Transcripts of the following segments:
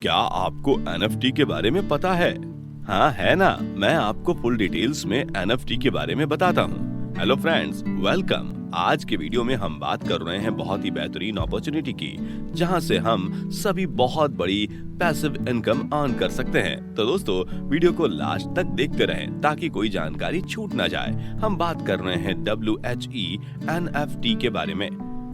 क्या आपको एनएफटी के बारे में पता है? हाँ है ना, मैं आपको फुल डिटेल्स में एनएफटी के बारे में बताता हूँ। Hello friends, welcome. आज के वीडियो में हम बात कर रहे हैं बहुत ही बेहतरीन अपॉर्चुनिटी की, जहां से हम सभी बहुत बड़ी पैसिव इनकम अर्न कर सकते हैं। तो दोस्तों, वीडियो को लास्ट तक देखते रहें ताकि कोई जानकारी छूट ना जाए। हम बात कर रहे हैं WHE NFT के बारे में,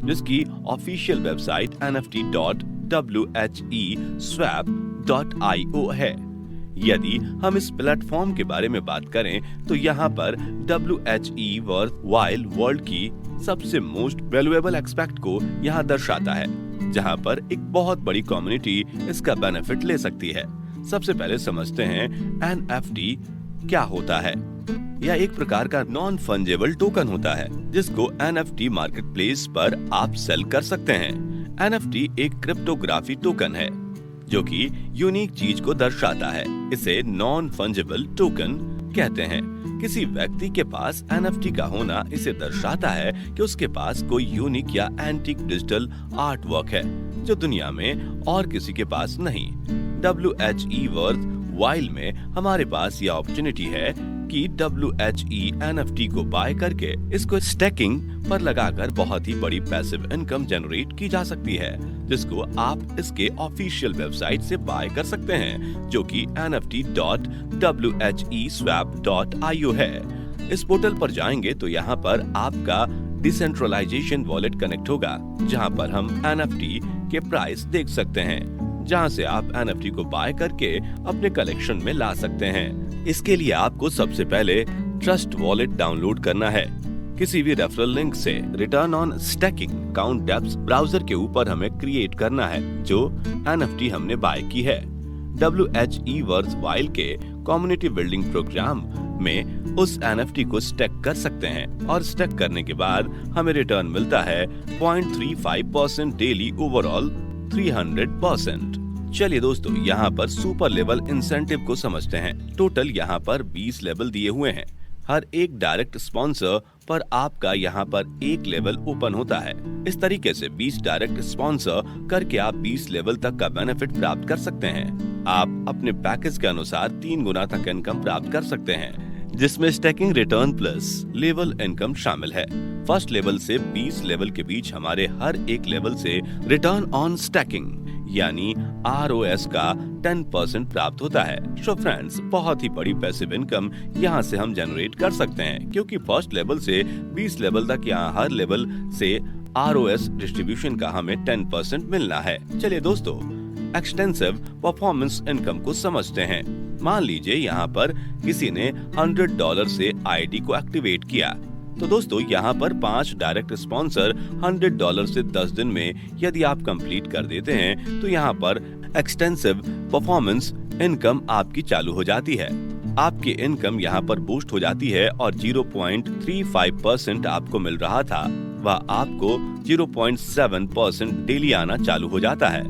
जिसकी ऑफिशियल वेबसाइट nft.wheswap.io है। यदि हम इस प्लेटफॉर्म के बारे में बात करें तो यहाँ पर WHE वर्थ वर्ल्ड की सबसे मोस्ट वैल्यूएबल एस्पेक्ट को यहाँ दर्शाता है, जहाँ पर एक बहुत बड़ी कम्युनिटी इसका बेनिफिट ले सकती है। सबसे पहले समझते हैं NFT क्या होता है। यह एक प्रकार का नॉन फंजेबल टोकन होता है, जिसको NFT मार्केटप्लेस पर आप सेल कर सकते हैं। NFT एक क्रिप्टोग्राफी टोकन है जो कि यूनिक चीज को दर्शाता है। इसे नॉन फंजेबल टोकन कहते हैं। किसी व्यक्ति के पास NFT का होना इसे दर्शाता है कि उसके पास कोई यूनिक या एंटीक डिजिटल आर्ट वर्क है जो दुनिया में और किसी के पास नहीं। WHE वर्थ वाइल्ड में हमारे पास यह अपॉर्चुनिटी है कि WHE NFT को बाय करके इसको स्टैकिंग पर लगाकर बहुत ही बड़ी पैसिव इनकम जनरेट की जा सकती है, जिसको आप इसके ऑफिशियल वेबसाइट से बाय कर सकते हैं, जो कि nft.wheswap.io है। इस पोर्टल पर जाएंगे तो यहाँ पर आपका डिसेंट्रलाइजेशन वॉलेट कनेक्ट होगा, जहाँ पर हम NFT के प्राइस देख सकते हैं, जहाँ से आप NFT को बाय करके अपने कलेक्शन में ला सकते हैं। इसके लिए आपको सबसे पहले ट्रस्ट वॉलेट डाउनलोड करना है। किसी भी रेफरल लिंक से रिटर्न ऑन स्टैकिंग काउंट डेप्स ब्राउजर के ऊपर हमें क्रिएट करना है, जो NFT हमने बाय की है। WHE वर्थ वाइल्ड के कम्युनिटी बिल्डिंग प्रोग्राम में उस NFT को स्टैक कर सकते हैं और स्टैक करने के बाद हमें रिटर्न मिलता है 0.35% डेली ओवरऑल 300%। चलिए दोस्तों, यहाँ पर सुपर लेवल इंसेंटिव को समझते हैं। टोटल यहाँ पर 20 लेवल दिए हुए हैं। हर एक डायरेक्ट स्पॉन्सर पर आपका यहाँ पर एक लेवल ओपन होता है। इस तरीके से 20 डायरेक्ट स्पॉन्सर करके आप 20 लेवल तक का बेनिफिट प्राप्त कर सकते हैं। आप अपने पैकेज के अनुसार 3 गुना तक इनकम प्राप्त कर सकते हैं, जिसमें stacking return plus level income शामिल है। फर्स्ट लेवल से 20 लेवल के बीच हमारे हर एक लेवल से रिटर्न ऑन स्टैकिंग यानी ROS का 10% प्राप्त होता है। सो फ्रेंड्स, बहुत ही बड़ी पैसिव इनकम यहाँ से हम जनरेट कर सकते हैं, क्योंकि फर्स्ट लेवल से 20 लेवल तक यहाँ हर लेवल से ROS डिस्ट्रीब्यूशन का हमें 10% मिलना है। चलिए दोस्तों, एक्सटेंसिव परफॉर्मेंस इनकम को समझते हैं। मान लीजिए यहाँ पर किसी ने $100 से ID को एक्टिवेट किया, तो दोस्तों यहाँ पर 5 डायरेक्ट स्पॉन्सर $100 से 10 दिन में यदि आप कंप्लीट कर देते हैं तो यहाँ पर एक्सटेंसिव परफॉर्मेंस इनकम आपकी चालू हो जाती है। आपकी इनकम यहाँ पर बूस्ट हो जाती है और 0.35% आपको मिल रहा था, वह आपको 0.7% डेली आना चालू हो जाता है।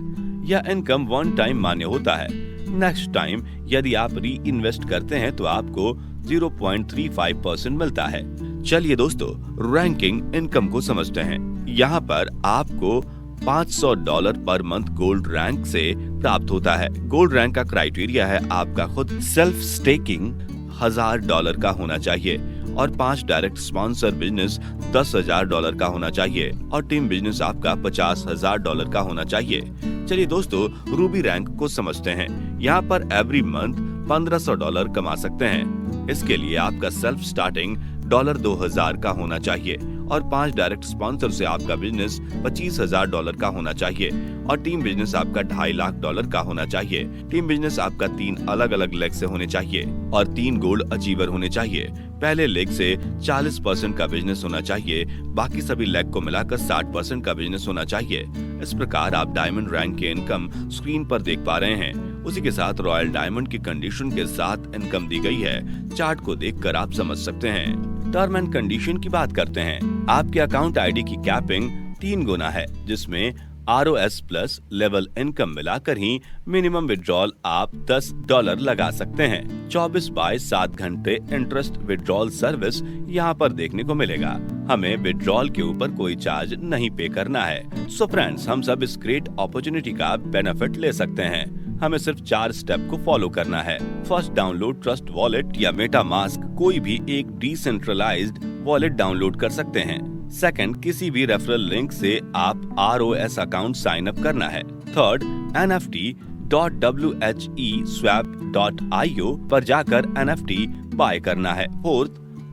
यह इनकम वन टाइम मान्य होता है। नेक्स्ट टाइम यदि आप री इन्वेस्ट करते हैं तो आपको 0.35% मिलता है। चलिए दोस्तों, रैंकिंग इनकम को समझते हैं। यहाँ पर आपको $500 पर मंथ गोल्ड रैंक से प्राप्त होता है। गोल्ड रैंक का क्राइटेरिया है आपका खुद सेल्फ स्टेकिंग $1000 का होना चाहिए और 5 डायरेक्ट स्पॉन्सर बिजनेस $10,000 का होना चाहिए और टीम बिजनेस आपका $50,000 का होना चाहिए। चलिए दोस्तों, रूबी रैंक को समझते हैं। यहाँ पर एवरी मंथ $1500 कमा सकते हैं। इसके लिए आपका सेल्फ स्टार्टिंग $2000 का होना चाहिए और 5 डायरेक्ट स्पॉन्सर से आपका बिजनेस $25,000 का होना चाहिए और टीम बिजनेस आपका $2.5 लाख का होना चाहिए। टीम बिजनेस आपका 3 अलग अलग लेग से होने चाहिए और 3 गोल्ड अचीवर होने चाहिए। पहले लेग से 40% का बिजनेस होना चाहिए, बाकी सभी लेग को मिलाकर 60% का बिजनेस होना चाहिए। इस प्रकार आप डायमंड रैंक के इनकम स्क्रीन पर देख पा रहे हैं। उसी के साथ रॉयल डायमंड की कंडीशन के साथ इनकम दी गई है। चार्ट को देखकर आप समझ सकते हैं। टर्म एंड कंडीशन की बात करते हैं। आपके अकाउंट ID की कैपिंग 3 गुना है, जिसमें ROS प्लस लेवल इनकम मिलाकर ही मिनिमम विड्रॉल आप $10 लगा सकते हैं। 24/7 घंटे इंटरेस्ट विड्रॉल सर्विस यहाँ पर देखने को मिलेगा। हमें विड्रॉल के ऊपर कोई चार्ज नहीं पे करना है। सो फ्रेंड्स, हम सब इस ग्रेट अपॉर्चुनिटी का बेनिफिट ले सकते हैं। हमें सिर्फ 4 स्टेप को फॉलो करना है। फर्स्ट, डाउनलोड ट्रस्ट वॉलेट या मेटामास्क, कोई भी एक डिसेंट्रलाइज्ड वॉलेट डाउनलोड कर सकते हैं। सेकंड, किसी भी रेफरल लिंक से आप ROS अकाउंट साइन अप करना है। थर्ड, NFT.wheswap.io पर जाकर NFT बाय करना है। फोर्थ,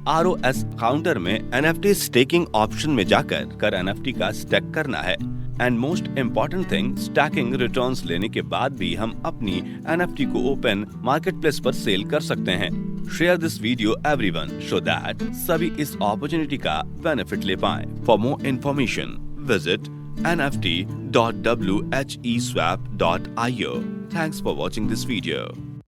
ROS काउंटर में NFT स्टेकिंग ऑप्शन में जाकर NFT का स्टेक करना है। And most important thing, stacking returns लेने के बाद भी हम अपनी NFT को ओपन मार्केटप्लेस पर सेल कर सकते हैं। Share this video everyone so that सभी इस अपॉर्चुनिटी का बेनिफिट ले पाएं। For more information visit nft.wheswap.io. Thanks for watching this video.